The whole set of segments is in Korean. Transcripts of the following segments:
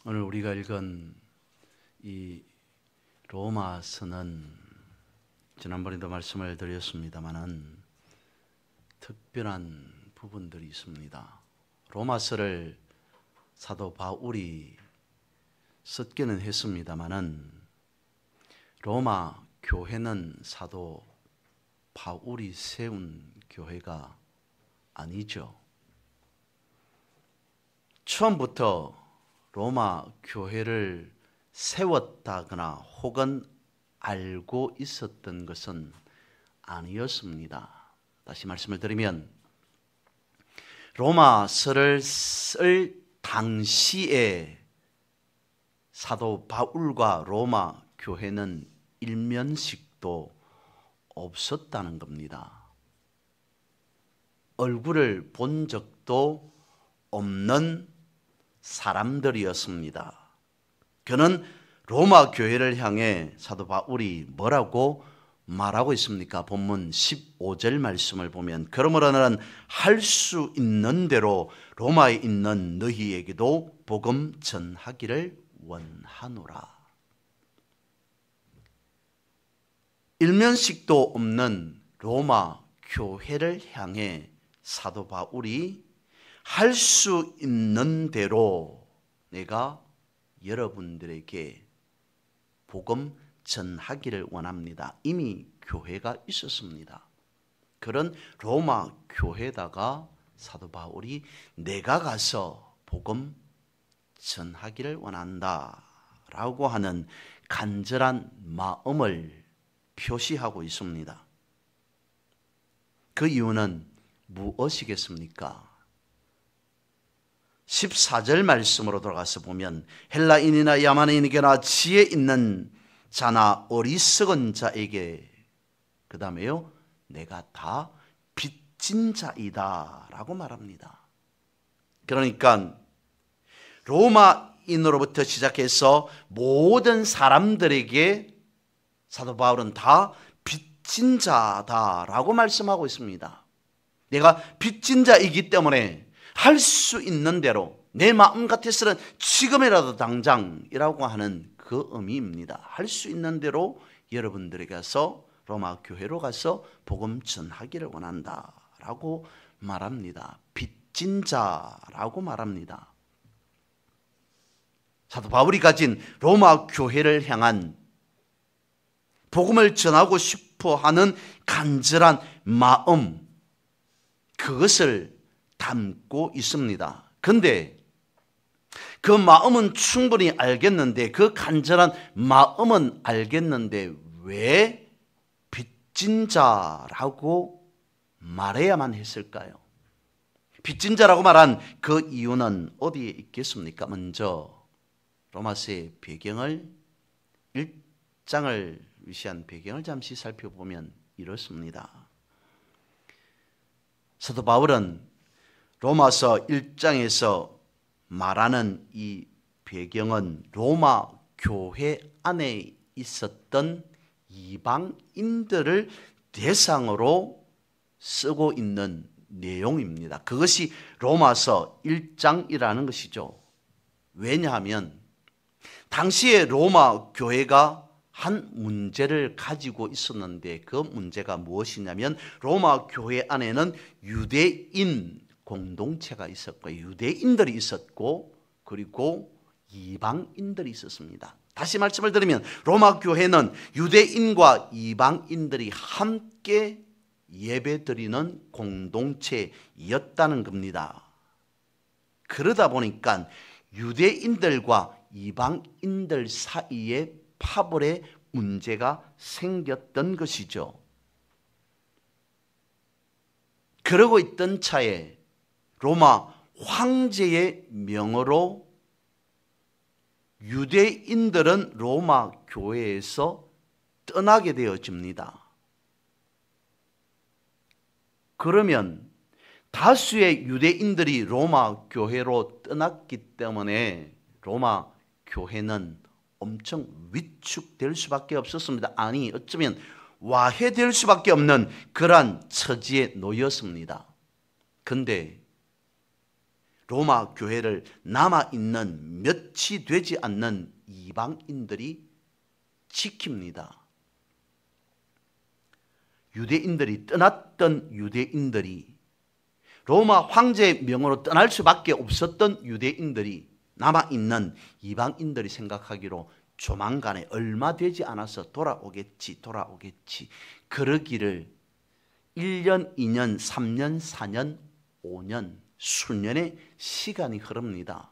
오늘 우리가 읽은 이 로마서는 지난번에도 말씀을 드렸습니다마는 특별한 부분들이 있습니다. 로마서를 사도 바울이 썼기는 했습니다마는 로마 교회는 사도 바울이 세운 교회가 아니죠. 처음부터 로마 교회를 세웠다거나 혹은 알고 있었던 것은 아니었습니다. 다시 말씀을 드리면 로마서를 쓸 당시에 사도 바울과 로마 교회는 일면식도 없었다는 겁니다. 얼굴을 본 적도 없는 사람들이었습니다. 그는 로마 교회를 향해 사도 바울이 뭐라고 말하고 있습니까? 본문 15절 말씀을 보면 그러므로 나는 할 수 있는 대로 로마에 있는 너희에게도 복음 전하기를 원하노라. 일면식도 없는 로마 교회를 향해 사도 바울이 할 수 있는 대로 내가 여러분들에게 복음 전하기를 원합니다. 이미 교회가 있었습니다. 그런 로마 교회다가 사도 바울이 내가 가서 복음 전하기를 원한다 라고 하는 간절한 마음을 표시하고 있습니다. 그 이유는 무엇이겠습니까? 14절 말씀으로 돌아가서 보면 헬라인이나 야만인에게나 지혜 있는 자나 어리석은 자에게 그 다음에요 내가 다 빚진 자이다 라고 말합니다. 그러니까 로마인으로부터 시작해서 모든 사람들에게 사도 바울은 다 빚진 자다라고 말씀하고 있습니다. 내가 빚진 자이기 때문에 할 수 있는 대로 내 마음 같아서는 지금이라도 당장이라고 하는 그 의미입니다. 할 수 있는 대로 여러분들에게 가서 로마 교회로 가서 복음 전하기를 원한다라고 말합니다. 빚진 자라고 말합니다. 사도 바울이 가진 로마 교회를 향한 복음을 전하고 싶어 하는 간절한 마음, 그것을 담고 있습니다. 그런데 그 마음은 충분히 알겠는데, 그 간절한 마음은 알겠는데 왜 빚진 자라고 말해야만 했을까요? 빚진 자라고 말한 그 이유는 어디에 있겠습니까? 먼저 로마서의 배경을 1장을 위시한 배경을 잠시 살펴보면 이렇습니다. 사도 바울은 로마서 1장에서 말하는 이 배경은 로마 교회 안에 있었던 이방인들을 대상으로 쓰고 있는 내용입니다. 그것이 로마서 1장이라는 것이죠. 왜냐하면 당시에 로마 교회가 한 문제를 가지고 있었는데 그 문제가 무엇이냐면 로마 교회 안에는 유대인 공동체가 있었고 유대인들이 있었고 그리고 이방인들이 있었습니다. 다시 말씀을 드리면 로마 교회는 유대인과 이방인들이 함께 예배드리는 공동체였다는 겁니다. 그러다 보니까 유대인들과 이방인들 사이에 파벌의 문제가 생겼던 것이죠. 그러고 있던 차에 로마 황제의 명으로 유대인들은 로마 교회에서 떠나게 되어집니다. 그러면 다수의 유대인들이 로마 교회로 떠났기 때문에 로마 교회는 엄청 위축될 수밖에 없었습니다. 아니, 어쩌면 와해될 수밖에 없는 그러한 처지에 놓였습니다. 그런데 로마 교회를 남아있는 몇이 되지 않는 이방인들이 지킵니다. 유대인들이 떠났던 유대인들이, 로마 황제의 명으로 떠날 수밖에 없었던 유대인들이, 남아있는 이방인들이 생각하기로 조만간에 얼마 되지 않아서 돌아오겠지 그러기를 1년, 2년, 3년, 4년, 5년, 수년의 시간이 흐릅니다.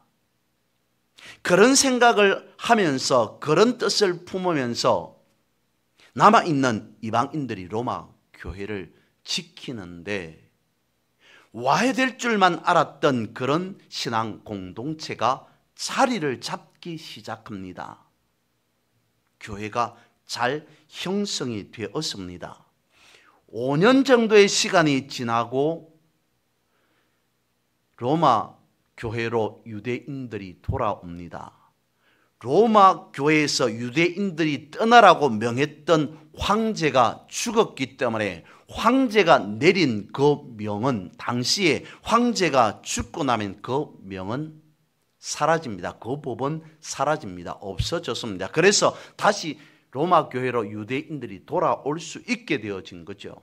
그런 생각을 하면서, 그런 뜻을 품으면서 남아있는 이방인들이 로마 교회를 지키는데, 와야 될 줄만 알았던 그런 신앙 공동체가 자리를 잡기 시작합니다. 교회가 잘 형성이 되었습니다. 5년 정도의 시간이 지나고 로마 교회로 유대인들이 돌아옵니다. 로마 교회에서 유대인들이 떠나라고 명했던 황제가 죽었기 때문에 황제가 내린 그 명은, 당시에 황제가 죽고 나면 그 명은 사라집니다. 그 법은 사라집니다. 없어졌습니다. 그래서 다시 로마 교회로 유대인들이 돌아올 수 있게 되어진 거죠.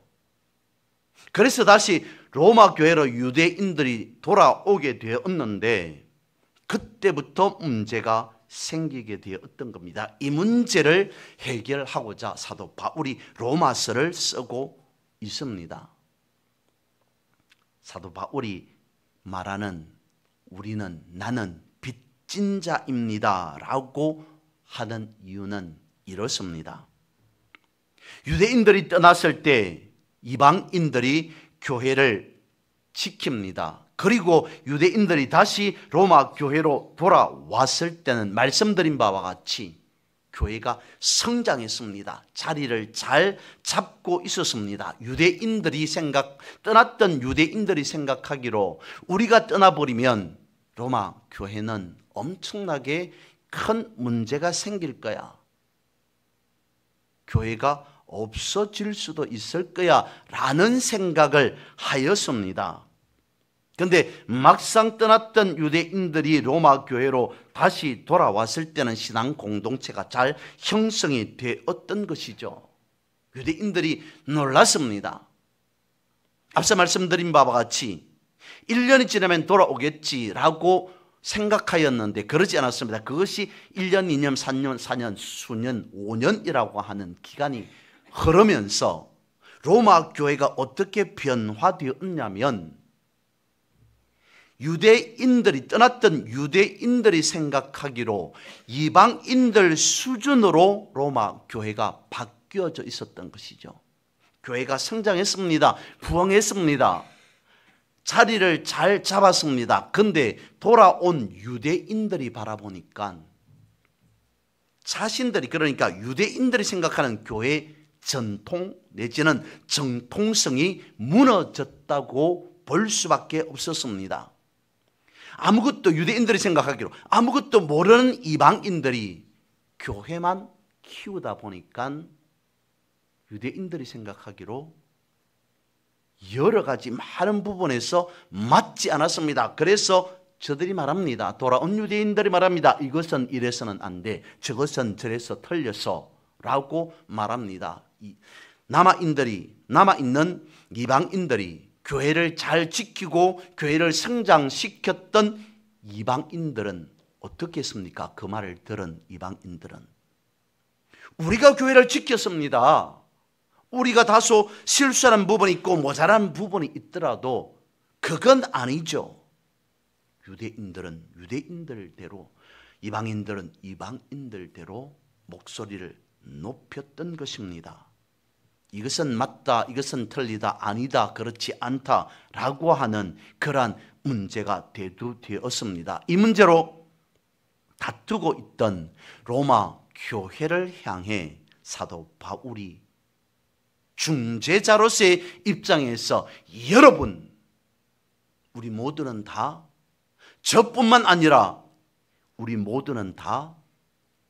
그래서 다시 로마 교회로 유대인들이 돌아오게 되었는데, 그때부터 문제가 생기게 되었던 겁니다. 이 문제를 해결하고자 사도 바울이 로마서를 쓰고 있습니다. 사도 바울이 말하는 나는 빚진 자입니다 라고 하는 이유는 이렇습니다. 유대인들이 떠났을 때 이방인들이 교회를 지킵니다. 그리고 유대인들이 다시 로마 교회로 돌아왔을 때는 말씀드린 바와 같이 교회가 성장했습니다. 자리를 잘 잡고 있었습니다. 떠났던 유대인들이 생각하기로 우리가 떠나버리면 로마 교회는 엄청나게 큰 문제가 생길 거야. 교회가 없어질 수도 있을 거야 라는 생각을 하였습니다. 그런데 막상 떠났던 유대인들이 로마 교회로 다시 돌아왔을 때는 신앙 공동체가 잘 형성이 되었던 것이죠. 유대인들이 놀랐습니다. 앞서 말씀드린 바와 같이 1년이 지나면 돌아오겠지라고 생각하였는데 그러지 않았습니다. 그것이 1년, 2년, 3년, 4년, 수년, 5년이라고 하는 기간이 흐르면서 로마 교회가 어떻게 변화되었냐면, 떠났던 유대인들이 생각하기로 이방인들 수준으로 로마 교회가 바뀌어져 있었던 것이죠. 교회가 성장했습니다. 부흥했습니다. 자리를 잘 잡았습니다. 그런데 돌아온 유대인들이 바라보니까 자신들이, 그러니까 유대인들이 생각하는 교회 전통 내지는 정통성이 무너졌다고 볼 수밖에 없었습니다. 유대인들이 생각하기로 아무것도 모르는 이방인들이 교회만 키우다 보니까 유대인들이 생각하기로 여러 가지 많은 부분에서 맞지 않았습니다. 그래서 저들이 말합니다. 돌아온 유대인들이 말합니다. 이것은 이래서는 안 돼. 저것은 저래서 틀렸어 라고 말합니다. 남아있는 이방인들이 교회를 잘 지키고 교회를 성장시켰던 이방인들은 어떻게 했습니까? 그 말을 들은 이방인들은 우리가 교회를 지켰습니다. 우리가 다소 실수하는 부분이 있고 모자란 부분이 있더라도 그건 아니죠. 유대인들은 유대인들대로, 이방인들은 이방인들대로 목소리를 높였던 것입니다. 이것은 맞다, 이것은 틀리다, 아니다, 그렇지 않다라고 하는 그러한 문제가 대두되었습니다. 이 문제로 다투고 있던 로마 교회를 향해 사도 바울이 중재자로서의 입장에서 여러분, 우리 모두는 다, 저뿐만 아니라 우리 모두는 다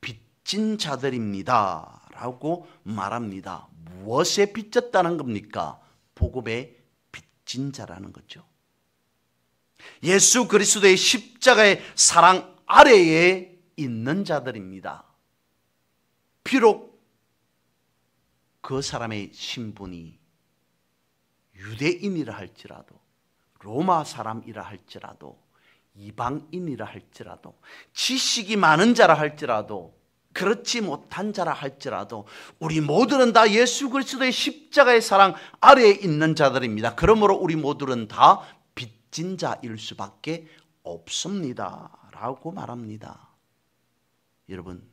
빚진 자들입니다 라고 말합니다. 무엇에 빚졌다는 겁니까? 복음의 빚진 자라는 거죠. 예수 그리스도의 십자가의 사랑 아래에 있는 자들입니다. 비록 그 사람의 신분이 유대인이라 할지라도, 로마 사람이라 할지라도, 이방인이라 할지라도, 지식이 많은 자라 할지라도, 그렇지 못한 자라 할지라도 우리 모두는 다 예수 그리스도의 십자가의 사랑 아래에 있는 자들입니다. 그러므로 우리 모두는 다 빚진 자일 수밖에 없습니다 라고 말합니다. 여러분,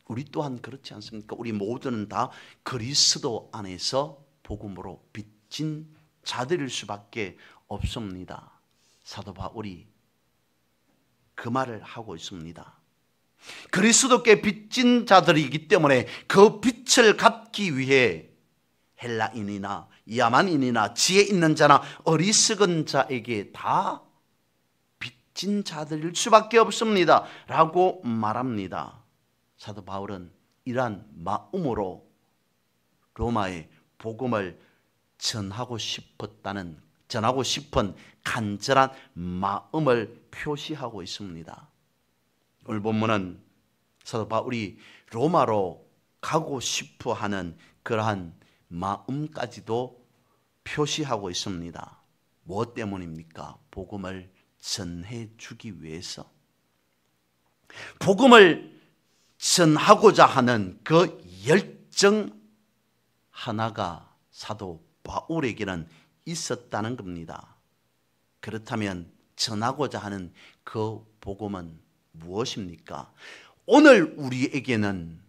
우리 또한 그렇지 않습니까? 우리 모두는 다 그리스도 안에서 복음으로 빚진 자들일 수밖에 없습니다. 사도 바울이 그 말을 하고 있습니다. 그리스도께 빚진 자들이기 때문에 그 빚을 갚기 위해 헬라인이나 야만인이나 지혜 있는 자나 어리석은 자에게 다 빚진 자들일 수밖에 없습니다 라고 말합니다. 사도 바울은 이러한 마음으로 로마에 복음을 전하고 싶은 간절한 마음을 표시하고 있습니다. 오늘 본문은 사도 바울이 로마로 가고 싶어 하는 그러한 마음까지도 표시하고 있습니다. 무엇 때문입니까? 복음을 전해주기 위해서. 복음을 전하고자 하는 그 열정 하나가 사도 바울에게는 있었다는 겁니다. 그렇다면 전하고자 하는 그 복음은 무엇입니까? 오늘 우리에게는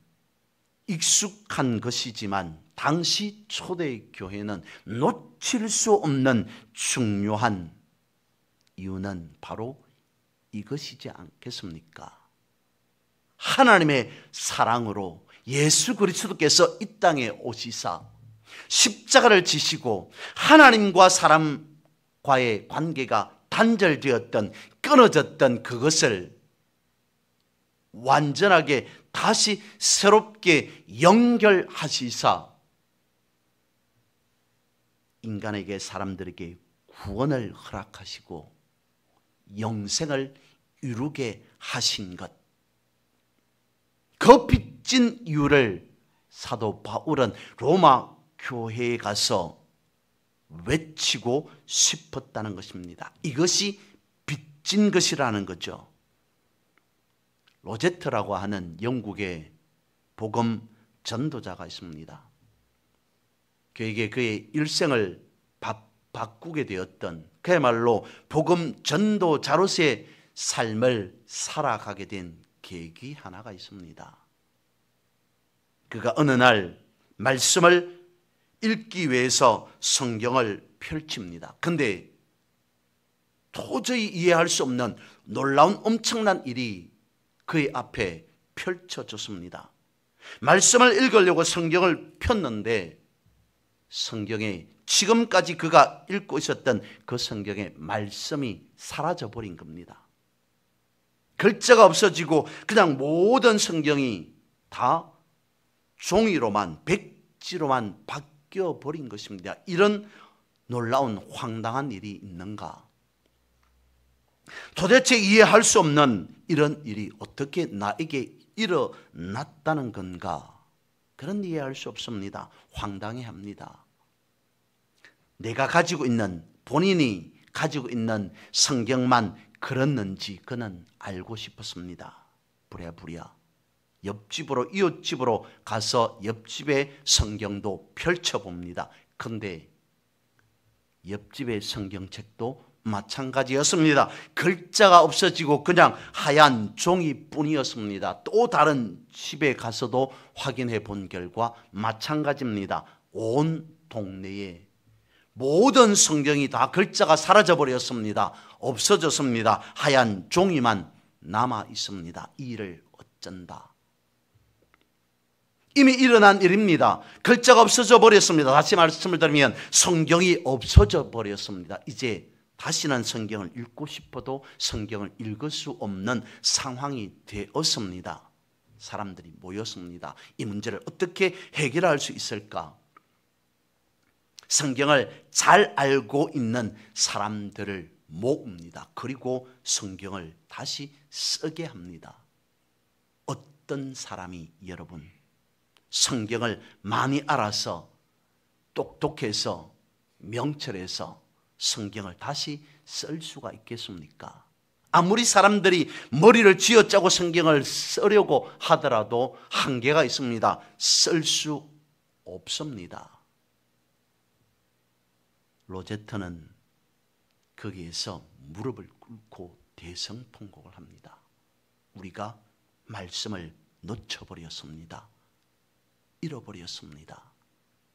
익숙한 것이지만 당시 초대교회는 놓칠 수 없는 중요한 이유는 바로 이것이지 않겠습니까? 하나님의 사랑으로 예수 그리스도께서 이 땅에 오시사 십자가를 지시고 하나님과 사람과의 관계가 단절되었던, 끊어졌던 그것을 완전하게 다시 새롭게 연결하시사 인간에게, 사람들에게 구원을 허락하시고 영생을 이루게 하신 것, 그 빚진 이유를 사도 바울은 로마 교회에 가서 외치고 싶었다는 것입니다. 이것이 빚진 것이라는 거죠. 로제트라고 하는 영국의 복음 전도자가 있습니다. 그에게 그의 일생을 바꾸게 되었던, 그야말로 복음 전도자로서의 삶을 살아가게 된 계기 하나가 있습니다. 그가 어느 날 말씀을 읽기 위해서 성경을 펼칩니다. 그런데 도저히 이해할 수 없는 놀라운 엄청난 일이 그의 앞에 펼쳐졌습니다. 말씀을 읽으려고 성경을 폈는데 성경에, 지금까지 그가 읽고 있었던 그 성경의 말씀이 사라져버린 겁니다. 글자가 없어지고 그냥 모든 성경이 다 종이로만, 백지로만 바뀌어버린 것입니다. 이런 놀라운 황당한 일이 있는가? 도대체 이해할 수 없는 이런 일이 어떻게 나에게 일어났다는 건가? 그런 이해할 수 없습니다. 황당해합니다. 내가 가지고 있는, 본인이 가지고 있는 성경만 그렇는지 그는 알고 싶었습니다. 부랴부랴 옆집으로, 이웃집으로 가서 옆집의 성경도 펼쳐봅니다. 그런데 옆집의 성경책도 마찬가지였습니다. 글자가 없어지고 그냥 하얀 종이뿐이었습니다. 또 다른 집에 가서도 확인해 본 결과 마찬가지입니다. 온 동네에 모든 성경이 다 글자가 사라져 버렸습니다. 없어졌습니다. 하얀 종이만 남아 있습니다. 이 일을 어쩐다. 이미 일어난 일입니다. 글자가 없어져 버렸습니다. 다시 말씀을 드리면 성경이 없어져 버렸습니다. 이제 다시는 성경을 읽고 싶어도 성경을 읽을 수 없는 상황이 되었습니다. 사람들이 모였습니다. 이 문제를 어떻게 해결할 수 있을까? 성경을 잘 알고 있는 사람들을 모읍니다. 그리고 성경을 다시 쓰게 합니다. 어떤 사람이 여러분 성경을 많이 알아서 똑똑해서 명철해서 성경을 다시 쓸 수가 있겠습니까? 아무리 사람들이 머리를 쥐어짜고 성경을 쓰려고 하더라도 한계가 있습니다. 쓸 수 없습니다. 로제트는 거기에서 무릎을 꿇고 대성통곡을 합니다. 우리가 말씀을 놓쳐버렸습니다. 잃어버렸습니다.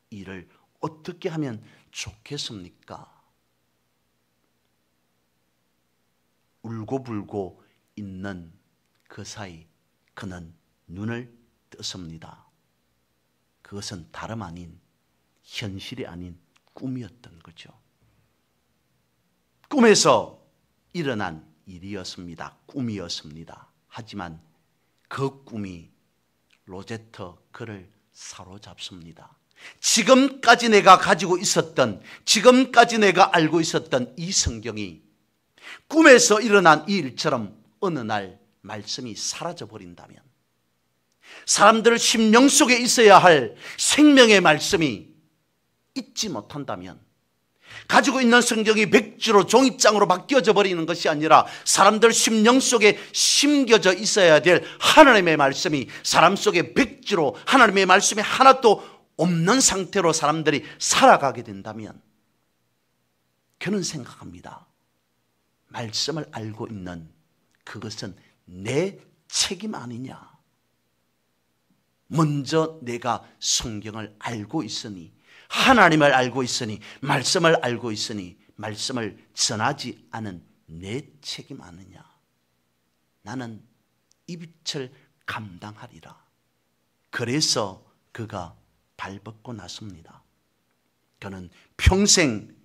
이를 어떻게 하면 좋겠습니까? 울고불고 있는 그 사이 그는 눈을 떴습니다. 그것은 다름 아닌 현실이 아닌 꿈이었던 거죠. 꿈에서 일어난 일이었습니다. 꿈이었습니다. 하지만 그 꿈이 로제트 그를 사로잡습니다. 지금까지 내가 가지고 있었던, 지금까지 내가 알고 있었던 이 성경이 꿈에서 일어난 이 일처럼 어느 날 말씀이 사라져버린다면, 사람들 심령 속에 있어야 할 생명의 말씀이 있지 못한다면, 가지고 있는 성경이 백지로 종이장으로 바뀌어져 버리는 것이 아니라 사람들 심령 속에 심겨져 있어야 될 하나님의 말씀이 사람 속에 백지로 하나님의 말씀이 하나도 없는 상태로 사람들이 살아가게 된다면, 저는 생각합니다. 말씀을 알고 있는 그것은 내 책임 아니냐. 먼저 내가 성경을 알고 있으니, 하나님을 알고 있으니, 말씀을 알고 있으니 말씀을 전하지 않은 내 책임 아니냐. 나는 이 빛을 감당하리라. 그래서 그가 발벗고 났습니다. 그는 평생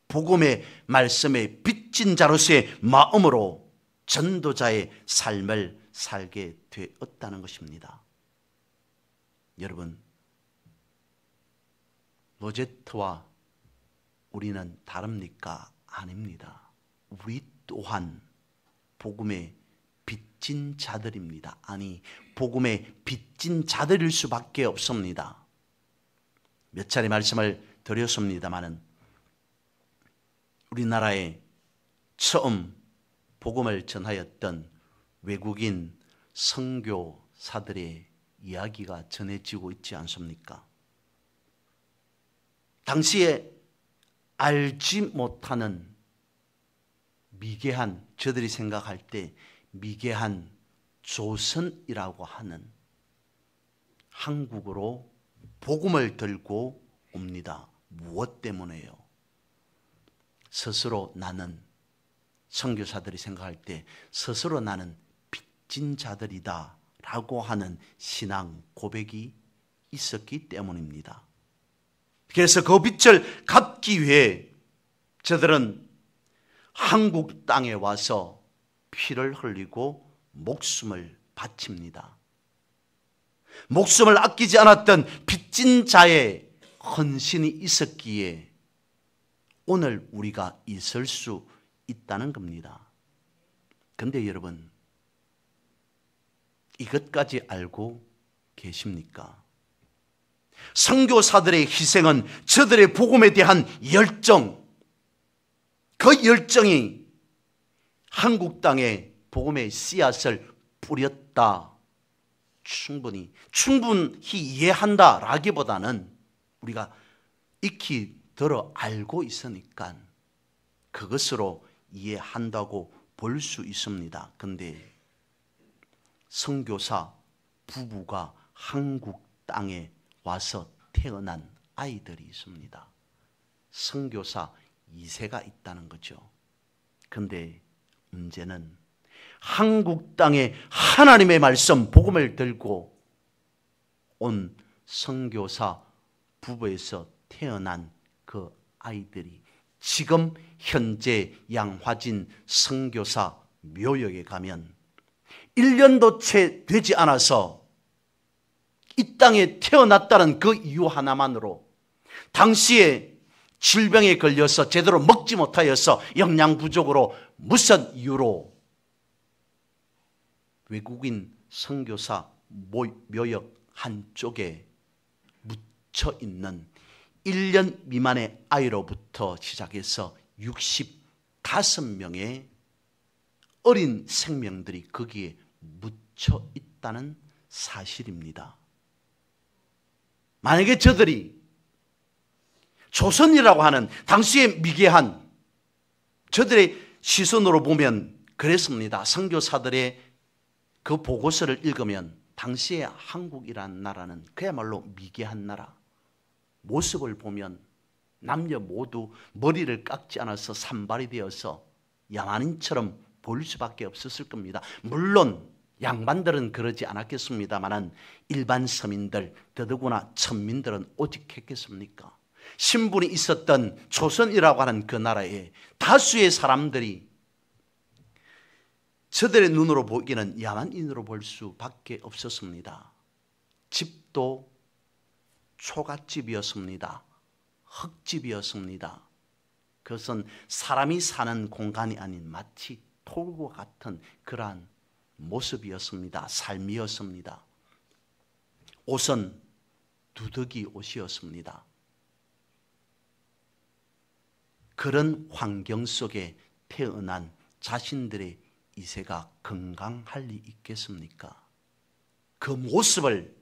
복음의 말씀에 빚진 자로서의 마음으로 전도자의 삶을 살게 되었다는 것입니다. 여러분, 로제트와 우리는 다릅니까? 아닙니다. 우리 또한 복음의 빚진 자들입니다. 아니, 복음의 빚진 자들일 수밖에 없습니다. 몇 차례 말씀을 드렸습니다마는 우리나라에 처음 복음을 전하였던 외국인 선교사들의 이야기가 전해지고 있지 않습니까? 당시에 알지 못하는 미개한, 저들이 생각할 때 미개한 조선이라고 하는 한국으로 복음을 들고 옵니다. 무엇 때문에요? 스스로 나는, 선교사들이 생각할 때 스스로 나는 빚진 자들이다 라고 하는 신앙 고백이 있었기 때문입니다. 그래서 그 빚을 갚기 위해 저들은 한국 땅에 와서 피를 흘리고 목숨을 바칩니다. 목숨을 아끼지 않았던 빚진 자의 헌신이 있었기에 오늘 우리가 있을 수 있다는 겁니다. 그런데 여러분, 이것까지 알고 계십니까? 선교사들의 희생은 저들의 복음에 대한 열정, 그 열정이 한국 땅에 복음의 씨앗을 뿌렸다. 충분히 이해한다라기보다는 우리가 익히 들어 알고 있으니까 그것으로 이해한다고 볼 수 있습니다. 그런데 선교사 부부가 한국 땅에 와서 태어난 아이들이 있습니다. 선교사 2세가 있다는 거죠. 그런데 문제는 한국 땅에 하나님의 말씀, 복음을 들고 온 선교사 부부에서 태어난 그 아이들이 지금 현재 양화진 선교사 묘역에 가면 1년도 채 되지 않아서 이 땅에 태어났다는 그 이유 하나만으로 당시에 질병에 걸려서 제대로 먹지 못하여서 영양 부족으로 무슨 이유로 외국인 선교사 묘역 한쪽에 묻혀 있는 1년 미만의 아이로부터 시작해서 65명의 어린 생명들이 거기에 묻혀 있다는 사실입니다. 만약에 저들이 조선이라고 하는 당시의 미개한 저들의 시선으로 보면 그랬습니다. 선교사들의 그 보고서를 읽으면 당시의 한국이라는 나라는 그야말로 미개한 나라, 모습을 보면 남녀 모두 머리를 깎지 않아서 산발이 되어서 야만인처럼 보일 수밖에 없었을 겁니다. 물론 양반들은 그러지 않았겠습니다만 일반 서민들, 더더구나 천민들은 오직했겠습니까? 신분이 있었던 조선이라고 하는 그 나라에 다수의 사람들이 저들의 눈으로 보기에는 야만인으로 볼 수밖에 없었습니다. 집도 초가집이었습니다. 흙집이었습니다. 그것은 사람이 사는 공간이 아닌 마치 톨과 같은 그러한 모습이었습니다. 삶이었습니다. 옷은 누더기 옷이었습니다. 그런 환경 속에 태어난 자신들의 이세가 건강할 리 있겠습니까? 그 모습을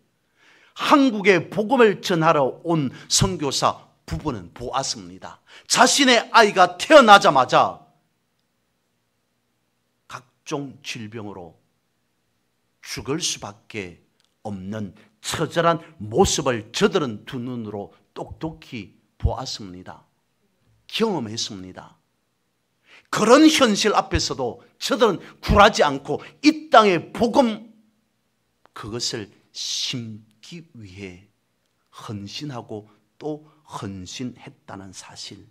한국에 복음을 전하러 온 선교사 부부는 보았습니다. 자신의 아이가 태어나자마자 각종 질병으로 죽을 수밖에 없는 처절한 모습을 저들은 두 눈으로 똑똑히 보았습니다. 경험했습니다. 그런 현실 앞에서도 저들은 굴하지 않고 이 땅의 복음 그것을 심기 위해 헌신하고 또 헌신했다는 사실.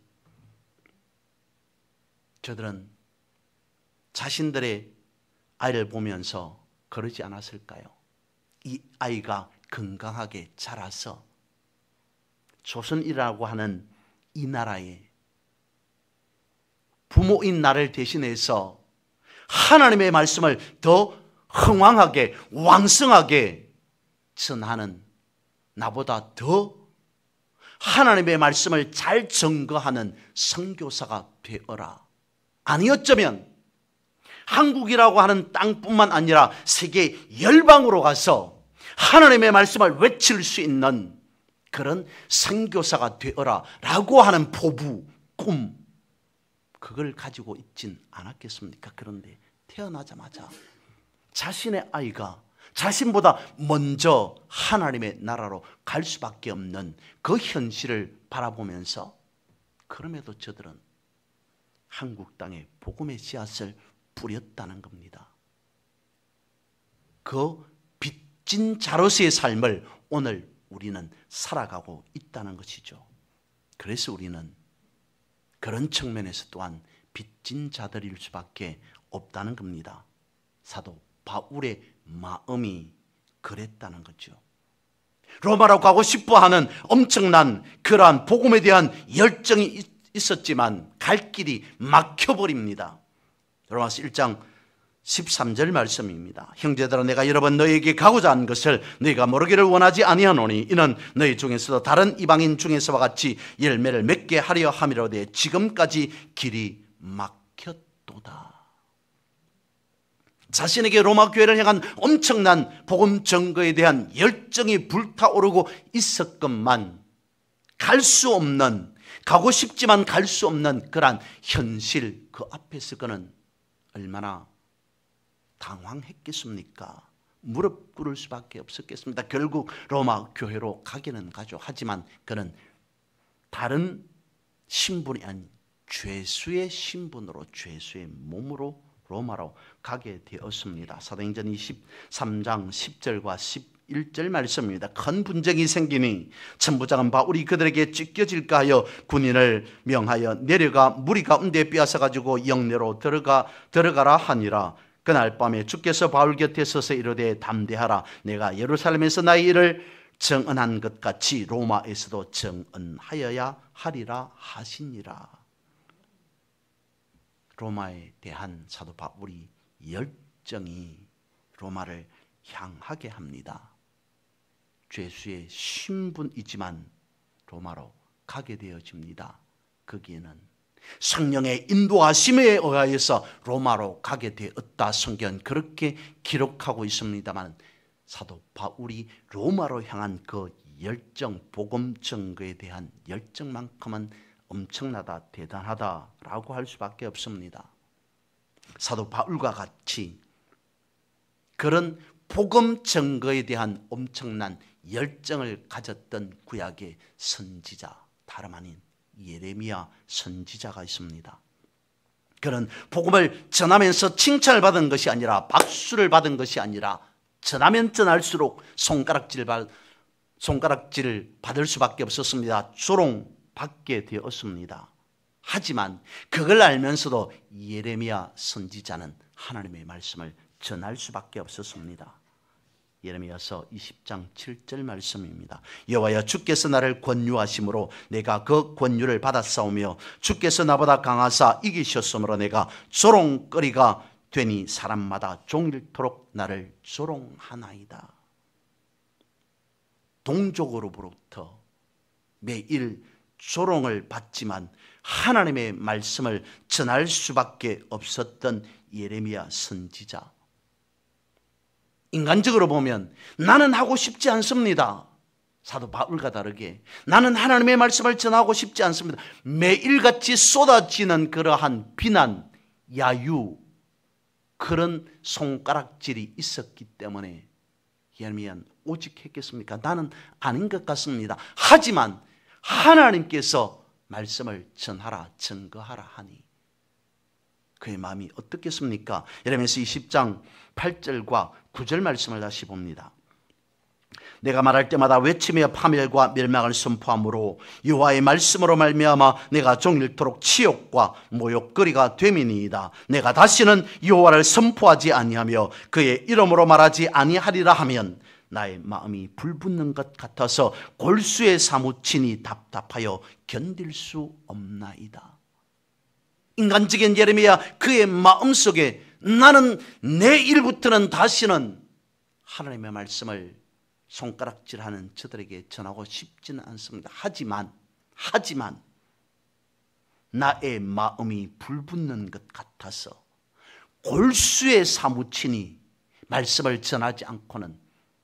저들은 자신들의 아이를 보면서 그러지 않았을까요? 이 아이가 건강하게 자라서 조선이라고 하는 이 나라에 부모인 나를 대신해서 하나님의 말씀을 더 흥왕하게 왕성하게 전하는 나보다 더 하나님의 말씀을 잘 증거하는 선교사가 되어라. 아니었자면 한국이라고 하는 땅뿐만 아니라 세계 열방으로 가서 하나님의 말씀을 외칠 수 있는 그런 선교사가 되어라 라고 하는 포부, 꿈, 그걸 가지고 있진 않았겠습니까? 그런데 태어나자마자 자신의 아이가 자신보다 먼저 하나님의 나라로 갈 수밖에 없는 그 현실을 바라보면서 그럼에도 저들은 한국 땅에 복음의 씨앗을 뿌렸다는 겁니다. 그 빚진 자로서의 삶을 오늘 우리는 살아가고 있다는 것이죠. 그래서 우리는 그런 측면에서 또한 빚진 자들일 수밖에 없다는 겁니다. 사도 바울의 마음이 그랬다는 거죠. 로마로 가고 싶어하는 엄청난 그러한 복음에 대한 열정이 있었지만 갈 길이 막혀버립니다. 로마서 1장 13절 말씀입니다. 형제들아 내가 여러 번 너희에게 가고자 한 것을 너희가 모르기를 원하지 아니하노니 이는 너희 중에서도 다른 이방인 중에서와 같이 열매를 맺게 하려 함이로되 지금까지 길이 막혔도다. 자신에게 로마 교회를 향한 엄청난 복음 증거에 대한 열정이 불타오르고 있었건만 갈 수 없는, 가고 싶지만 갈 수 없는 그러한 현실 그 앞에서 그는 얼마나 당황했겠습니까? 무릎 꿇을 수밖에 없었겠습니다. 결국 로마 교회로 가기는 가죠. 하지만 그는 다른 신분이 아닌 죄수의 신분으로, 죄수의 몸으로 로마로 가게 되었습니다. 사도행전 23장 10절과 11절 말씀입니다. 큰 분쟁이 생기니 천부장은 바울이 그들에게 찢겨질까 하여 군인을 명하여 내려가 무리 가운데 빼앗아 가지고 영내로 들어가라 하니라. 그날 밤에 주께서 바울 곁에 서서 이르되 담대하라. 내가 예루살렘에서 나의 일을 정언한 것 같이 로마에서도 정언하여야 하리라 하시니라. 로마에 대한 사도 바울이 열정이 로마를 향하게 합니다. 죄수의 신분이지만 로마로 가게 되어집니다. 거기에는 성령의 인도하심에 의하여서 로마로 가게 되었다. 성경은 그렇게 기록하고 있습니다만 사도 바울이 로마로 향한 그 열정, 복음 증거에 대한 열정만큼은 엄청나다, 대단하다라고 할 수밖에 없습니다. 사도 바울과 같이 그런 복음 증거에 대한 엄청난 열정을 가졌던 구약의 선지자, 다름 아닌 예레미야 선지자가 있습니다. 그는 복음을 전하면서 칭찬을 받은 것이 아니라, 박수를 받은 것이 아니라, 전하면 전할수록 손가락질을 받을 수밖에 없었습니다. 조롱받게 되었습니다. 하지만 그걸 알면서도 예레미야 선지자는 하나님의 말씀을 전할 수밖에 없었습니다. 예레미야서 20장 7절 말씀입니다. 여호와여, 주께서 나를 권유하심으로 내가 그 권유를 받았사오며 주께서 나보다 강하사 이기셨으므로 내가 조롱거리가 되니 사람마다 종일토록 나를 조롱하나이다. 동족으로부터 매일 조롱을 받지만 하나님의 말씀을 전할 수밖에 없었던 예레미야 선지자. 인간적으로 보면 나는 하고 싶지 않습니다. 사도 바울과 다르게 나는 하나님의 말씀을 전하고 싶지 않습니다. 매일같이 쏟아지는 그러한 비난, 야유, 그런 손가락질이 있었기 때문에 예레미야는 오직 했겠습니까? 나는 아닌 것 같습니다. 하지만 하나님께서 말씀을 전하라, 증거하라 하니 그의 마음이 어떻겠습니까? 예레미야서 20장 8절과 9절 말씀을 다시 봅니다. 내가 말할 때마다 외치며 파멸과 멸망을 선포함으로 여호와의 말씀으로 말미암아 내가 종일토록 치욕과 모욕거리가 됨이니이다. 내가 다시는 여호와를 선포하지 아니하며 그의 이름으로 말하지 아니하리라 하면 나의 마음이 불붙는 것 같아서 골수에 사무치니 답답하여 견딜 수 없나이다. 인간적인 예레미야, 그의 마음속에 나는 내일부터는 다시는 하나님의 말씀을 손가락질하는 저들에게 전하고 싶지는 않습니다. 하지만 나의 마음이 불붙는 것 같아서 골수에 사무치니 말씀을 전하지 않고는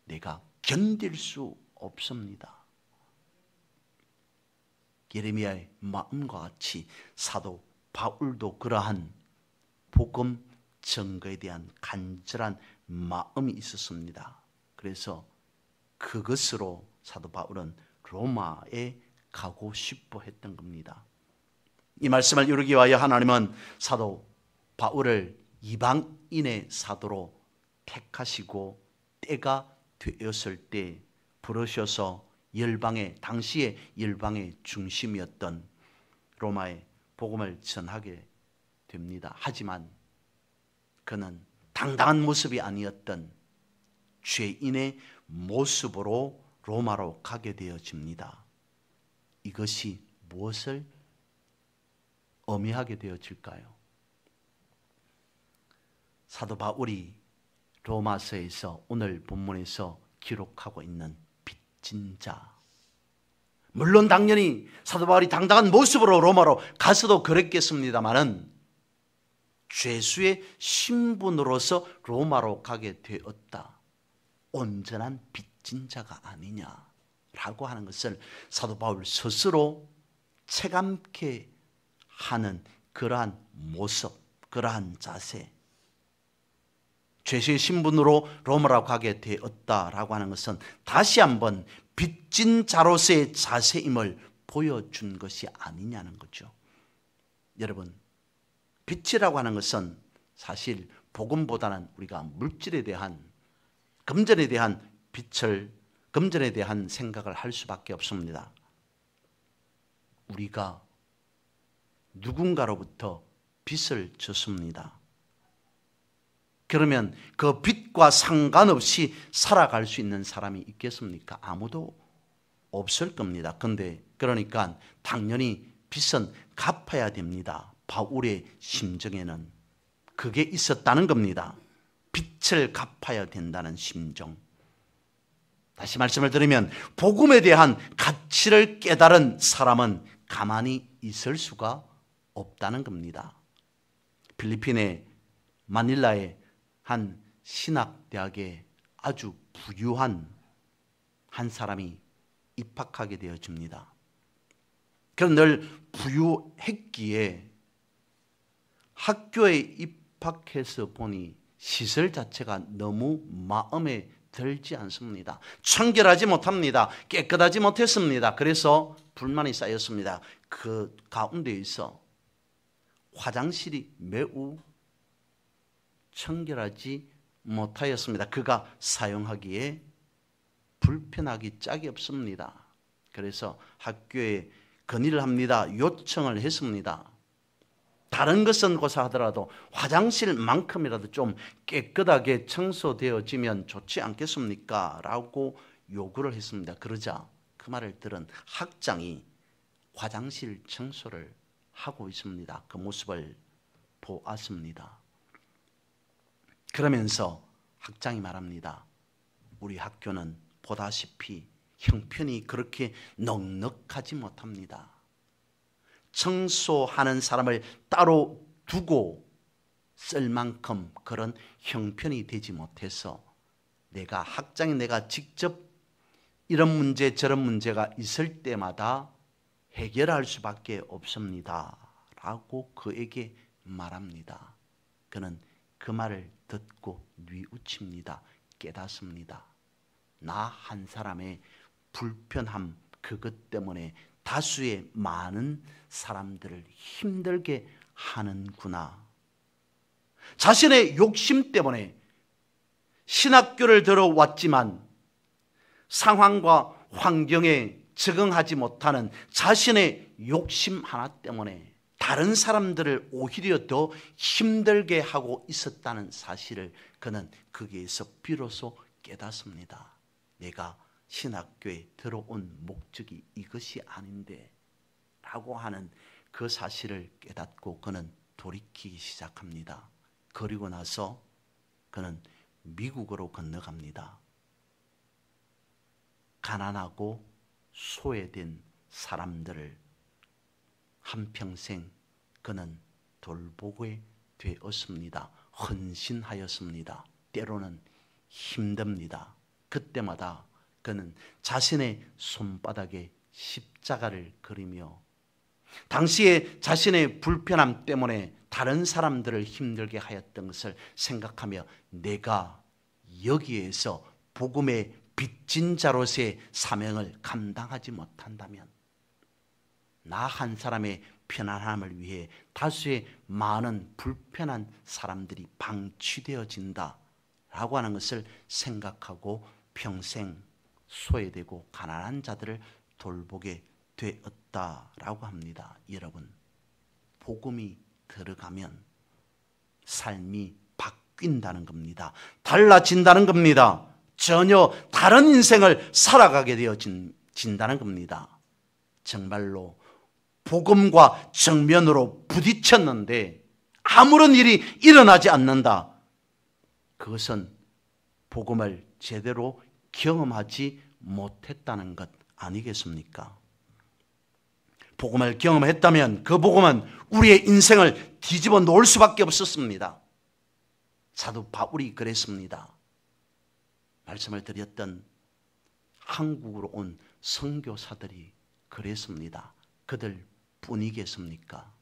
내가 견딜 수 없습니다. 예레미야의 마음과 같이 사도 바울도 그러한 복음 증거에 대한 간절한 마음이 있었습니다. 그래서 그것으로 사도 바울은 로마에 가고 싶어 했던 겁니다. 이 말씀을 이루기 위하여 하나님은 사도 바울을 이방인의 사도로 택하시고 때가 되었을 때 부르셔서 당시의 열방의 중심이었던 로마에 복음을 전하게 됩니다. 하지만 그는 당당한 모습이 아니었던 죄인의 모습으로 로마로 가게 되어집니다. 이것이 무엇을 의미하게 되어질까요? 사도 바울이 로마서에서 오늘 본문에서 기록하고 있는 빚진 자, 물론 당연히 사도 바울이 당당한 모습으로 로마로 가서도 그랬겠습니다마는 죄수의 신분으로서 로마로 가게 되었다. 온전한 빚진 자가 아니냐라고 하는 것을 사도 바울 스스로 체감케 하는 그러한 모습, 그러한 자세, 죄수의 신분으로 로마로 가게 되었다라고 하는 것은 다시 한번 빚진 자로서의 자세임을 보여준 것이 아니냐는 거죠. 여러분, 빚이라고 하는 것은 사실 복음보다는 우리가 물질에 대한, 금전에 대한 금전에 대한 생각을 할 수밖에 없습니다. 우리가 누군가로부터 빚을 졌습니다. 그러면 그 빚과 상관없이 살아갈 수 있는 사람이 있겠습니까? 아무도 없을 겁니다. 근데 그러니까 당연히 빚은 갚아야 됩니다. 바울의 심정에는 그게 있었다는 겁니다. 빚을 갚아야 된다는 심정. 다시 말씀을 드리면 복음에 대한 가치를 깨달은 사람은 가만히 있을 수가 없다는 겁니다. 필리핀의 마닐라의 한 신학대학에 아주 부유한 한 사람이 입학하게 되어집니다. 그럼 늘 부유했기에 학교에 입학해서 보니 시설 자체가 너무 마음에 들지 않습니다. 청결하지 못합니다. 깨끗하지 못했습니다. 그래서 불만이 쌓였습니다. 그 가운데 있어 화장실이 매우 청결하지 못하였습니다. 그가 사용하기에 불편하기 짝이 없습니다. 그래서 학교에 건의를 합니다. 요청을 했습니다. 다른 것은 고사하더라도 화장실만큼이라도 좀 깨끗하게 청소되어지면 좋지 않겠습니까? 라고 요구를 했습니다. 그러자 그 말을 들은 학장이 화장실 청소를 하고 있습니다. 그 모습을 보았습니다. 그러면서 학장이 말합니다. 우리 학교는 보다시피 형편이 그렇게 넉넉하지 못합니다. 청소하는 사람을 따로 두고 쓸 만큼 그런 형편이 되지 못해서 학장이 내가 직접 이런 문제 저런 문제가 있을 때마다 해결할 수밖에 없습니다. 라고 그에게 말합니다. 그는 그 말을 듣고 뉘우칩니다. 깨닫습니다. 나 한 사람의 불편함 그것 때문에 다수의 많은 사람들을 힘들게 하는구나. 자신의 욕심 때문에 신학교를 들어왔지만 상황과 환경에 적응하지 못하는 자신의 욕심 하나 때문에 다른 사람들을 오히려 더 힘들게 하고 있었다는 사실을 그는 거기에서 비로소 깨닫습니다. 내가 신학교에 들어온 목적이 이것이 아닌데 라고 하는 그 사실을 깨닫고 그는 돌이키기 시작합니다. 그리고 나서 그는 미국으로 건너갑니다. 가난하고 소외된 사람들을 한평생 그는 돌보게 되었습니다. 헌신하였습니다. 때로는 힘듭니다. 그때마다 그는 자신의 손바닥에 십자가를 그리며 당시에 자신의 불편함 때문에 다른 사람들을 힘들게 하였던 것을 생각하며 내가 여기에서 복음의 빚진 자로서의 사명을 감당하지 못한다면 나 한 사람의 편안함을 위해 다수의 많은 불편한 사람들이 방치되어진다 라고 하는 것을 생각하고 평생 소외되고 가난한 자들을 돌보게 되었다라고 합니다. 여러분, 복음이 들어가면 삶이 바뀐다는 겁니다. 달라진다는 겁니다. 전혀 다른 인생을 살아가게 되어진다는 겁니다. 정말로 복음과 정면으로 부딪혔는데 아무런 일이 일어나지 않는다. 그것은 복음을 제대로 경험하지 못했다는 것 아니겠습니까? 복음을 경험했다면 그 복음은 우리의 인생을 뒤집어 놓을 수밖에 없었습니다. 사도 바울이 그랬습니다. 말씀을 드렸던 한국으로 온 선교사들이 그랬습니다. 그들 뿐이겠습니까?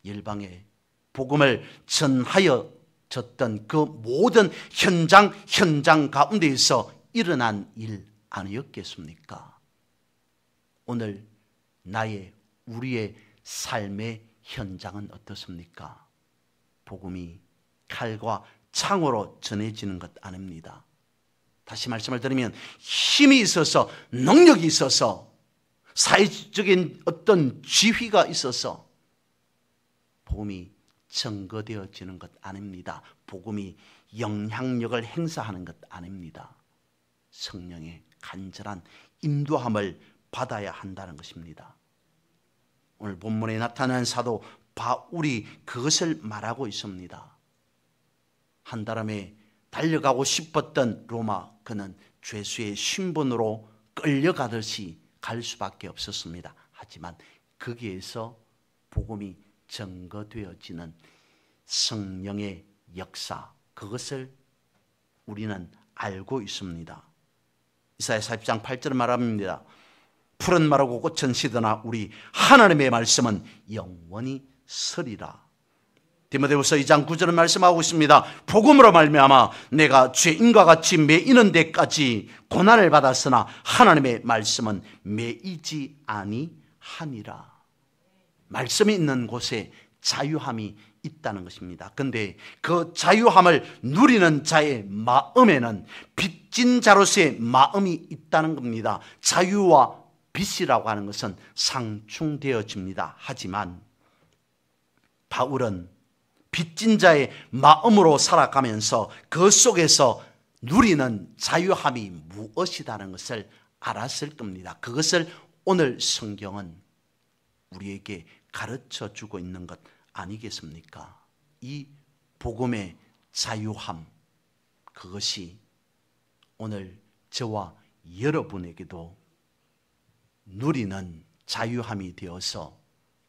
열방에 복음을 전하여졌던 그 모든 현장 가운데에서 일어난 일 아니었겠습니까? 오늘 우리의 삶의 현장은 어떻습니까? 복음이 칼과 창으로 전해지는 것 아닙니다. 다시 말씀을 드리면 힘이 있어서 능력이 있어서 사회적인 어떤 지휘가 있어서 복음이 증거되어지는 것 아닙니다. 복음이 영향력을 행사하는 것 아닙니다. 성령의 간절한 인도함을 받아야 한다는 것입니다. 오늘 본문에 나타난 사도 바울이 그것을 말하고 있습니다. 한달음에 달려가고 싶었던 로마, 그는 죄수의 신분으로 끌려가듯이 갈 수밖에 없었습니다. 하지만 거기에서 복음이 증거되어지는 성령의 역사, 그것을 우리는 알고 있습니다. 이사야 40장 8절 말합니다. 푸른 마르고 꽃은 시드나 우리 하나님의 말씀은 영원히 서리라. 디모데후서 2장 9절은 말씀하고 있습니다. 복음으로 말미암아 내가 죄인과 같이 매이는 데까지 고난을 받았으나 하나님의 말씀은 매이지 아니하니라. 말씀이 있는 곳에 자유함이 있다는 것입니다. 그런데 그 자유함을 누리는 자의 마음에는 빚진 자로서의 마음이 있다는 겁니다. 자유와 빚이라고 하는 것은 상충되어집니다. 하지만 바울은 빚진 자의 마음으로 살아가면서 그 속에서 누리는 자유함이 무엇이라는 것을 알았을 겁니다. 그것을 오늘 성경은 우리에게 가르쳐 주고 있는 것 아니겠습니까? 이 복음의 자유함, 그것이 오늘 저와 여러분에게도 누리는 자유함이 되어서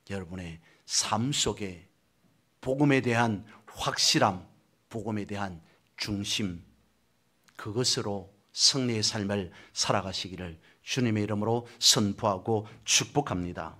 여러분의 삶 속에 복음에 대한 확실함, 복음에 대한 중심, 그것으로 승리의 삶을 살아가시기를 주님의 이름으로 선포하고 축복합니다.